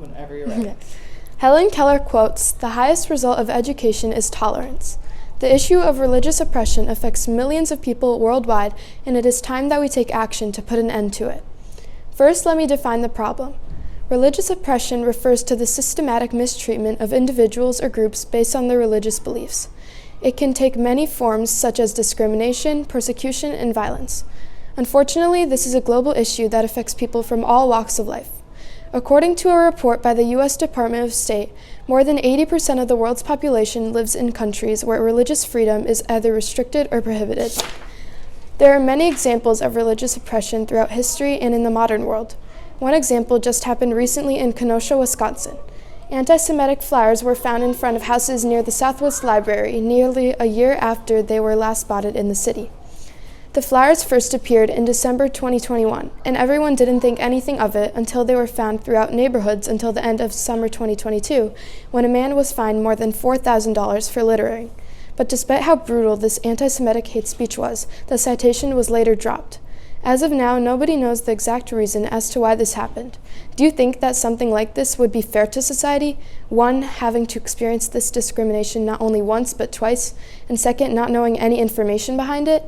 Whenever you're ready. Helen Keller quotes, "The highest result of education is tolerance. The issue of religious oppression affects millions of people worldwide, and it is time that we take action to put an end to it." First, let me define the problem. Religious oppression refers to the systematic mistreatment of individuals or groups based on their religious beliefs. It can take many forms such as discrimination, persecution, and violence. Unfortunately, this is a global issue that affects people from all walks of life. According to a report by the U.S. Department of State, more than 80% of the world's population lives in countries where religious freedom is either restricted or prohibited. There are many examples of religious oppression throughout history and in the modern world. One example just happened recently in Kenosha, Wisconsin. Anti-Semitic flyers were found in front of houses near the Southwest Library nearly a year after they were last spotted in the city. The flyers first appeared in December 2021, and everyone didn't think anything of it until they were found throughout neighborhoods until the end of summer 2022, when a man was fined more than $4,000 for littering. But despite how brutal this anti-Semitic hate speech was, the citation was later dropped. As of now, nobody knows the exact reason as to why this happened. Do you think that something like this would be fair to society? One, having to experience this discrimination not only once but twice, and second, not knowing any information behind it?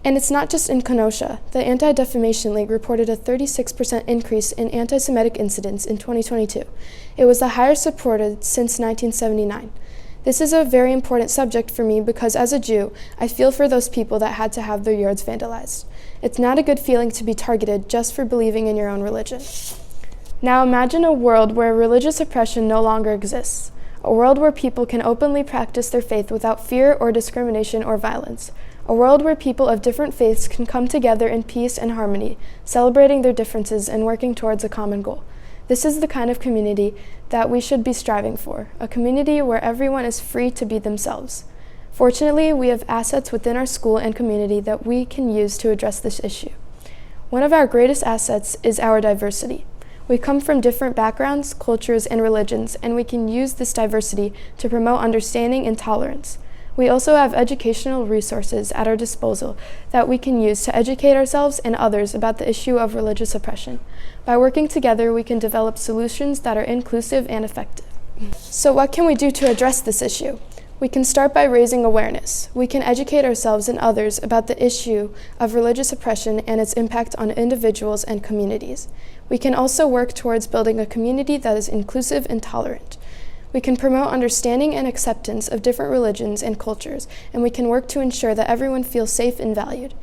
And it's not just in Kenosha. The Anti-Defamation League reported a 36% increase in anti-Semitic incidents in 2022. It was the highest reported since 1979. This is a very important subject for me because as a Jew, I feel for those people that had to have their yards vandalized. It's not a good feeling to be targeted just for believing in your own religion. Now imagine a world where religious oppression no longer exists. A world where people can openly practice their faith without fear or discrimination or violence. A world where people of different faiths can come together in peace and harmony, celebrating their differences and working towards a common goal. This is the kind of community that we should be striving for, a community where everyone is free to be themselves. Fortunately, we have assets within our school and community that we can use to address this issue. One of our greatest assets is our diversity. We come from different backgrounds, cultures, and religions, and we can use this diversity to promote understanding and tolerance. We also have educational resources at our disposal that we can use to educate ourselves and others about the issue of religious oppression. By working together, we can develop solutions that are inclusive and effective. So what can we do to address this issue? We can start by raising awareness. We can educate ourselves and others about the issue of religious oppression and its impact on individuals and communities. We can also work towards building a community that is inclusive and tolerant. We can promote understanding and acceptance of different religions and cultures, and we can work to ensure that everyone feels safe and valued.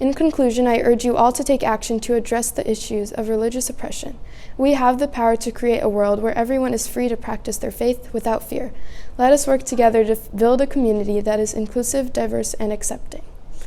In conclusion, I urge you all to take action to address the issues of religious oppression. We have the power to create a world where everyone is free to practice their faith without fear. Let us work together to build a community that is inclusive, diverse, and accepting.